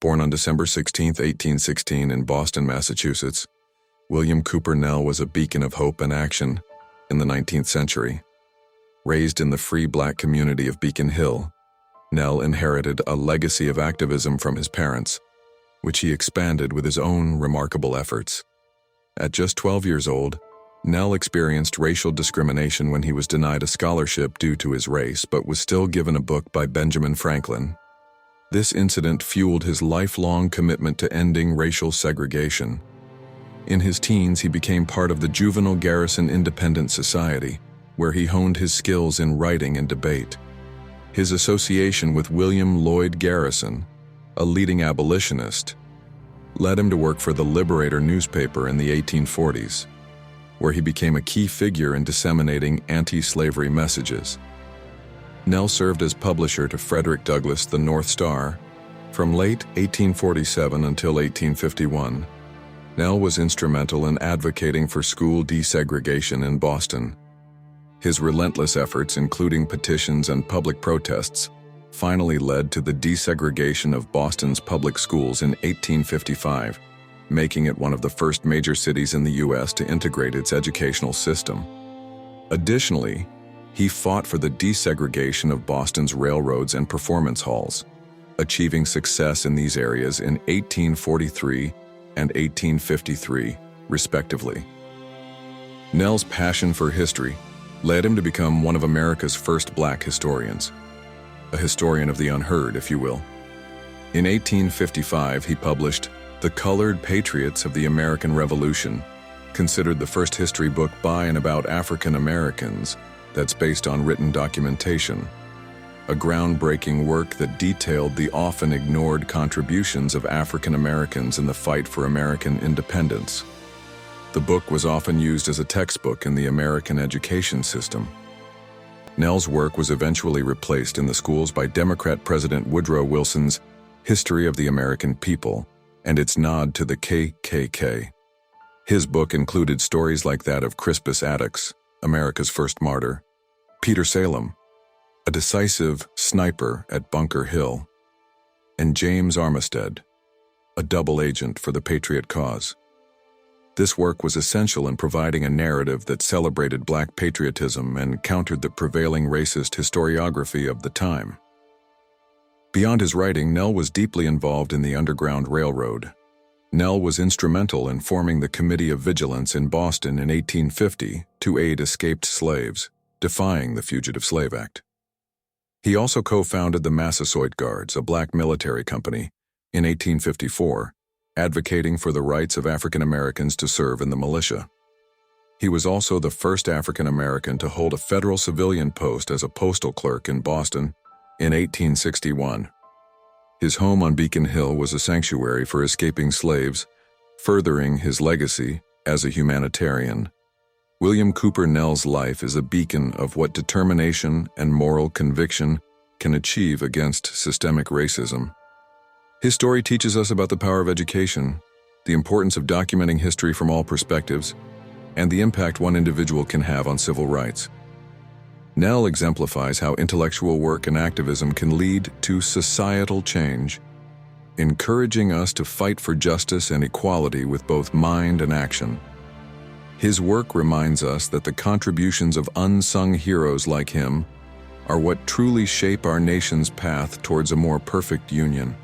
Born on December 16, 1816 in Boston, Massachusetts, William Cooper Nell was a beacon of hope and action in the 19th century. Raised in the free black community of Beacon Hill, Nell inherited a legacy of activism from his parents, which he expanded with his own remarkable efforts. At just 12 years old, Nell experienced racial discrimination when he was denied a scholarship due to his race, but was still given a book by Benjamin Franklin. This incident fueled his lifelong commitment to ending racial segregation. In his teens, he became part of the Juvenile Garrison Independent Society, where he honed his skills in writing and debate. His association with William Lloyd Garrison, a leading abolitionist, led him to work for the Liberator newspaper in the 1840s, where he became a key figure in disseminating anti-slavery messages. Nell served as publisher to Frederick Douglass' The North Star. From late 1847 until 1851, Nell was instrumental in advocating for school desegregation in Boston. His relentless efforts, including petitions and public protests, finally led to the desegregation of Boston's public schools in 1855, making it one of the first major cities in the U.S. to integrate its educational system. Additionally, he fought for the desegregation of Boston's railroads and performance halls, achieving success in these areas in 1843 and 1853, respectively. Nell's passion for history led him to become one of America's first black historians, a historian of the unheard, if you will. In 1855, he published The Colored Patriots of the American Revolution, considered the first history book by and about African Americans that's based on written documentation, a groundbreaking work that detailed the often ignored contributions of African Americans in the fight for American independence. The book was often used as a textbook in the American education system. Nell's work was eventually replaced in the schools by Democrat President Woodrow Wilson's History of the American People and its nod to the KKK. His book included stories like that of Crispus Attucks, America's first martyr, Peter Salem, a decisive sniper at Bunker Hill, and James Armistead, a double agent for the Patriot cause. This work was essential in providing a narrative that celebrated black patriotism and countered the prevailing racist historiography of the time. Beyond his writing, Nell was deeply involved in the Underground Railroad. Nell was instrumental in forming the Committee of Vigilance in Boston in 1850 to aid escaped slaves, defying the Fugitive Slave Act. He also co-founded the Massasoit Guards, a black military company, in 1854, advocating for the rights of African Americans to serve in the militia. He was also the first African American to hold a federal civilian post as a postal clerk in Boston in 1861. His home on Beacon Hill was a sanctuary for escaping slaves, furthering his legacy as a humanitarian. William Cooper Nell's life is a beacon of what determination and moral conviction can achieve against systemic racism. His story teaches us about the power of education, the importance of documenting history from all perspectives, and the impact one individual can have on civil rights. Nell exemplifies how intellectual work and activism can lead to societal change, encouraging us to fight for justice and equality with both mind and action. His work reminds us that the contributions of unsung heroes like him are what truly shape our nation's path towards a more perfect union.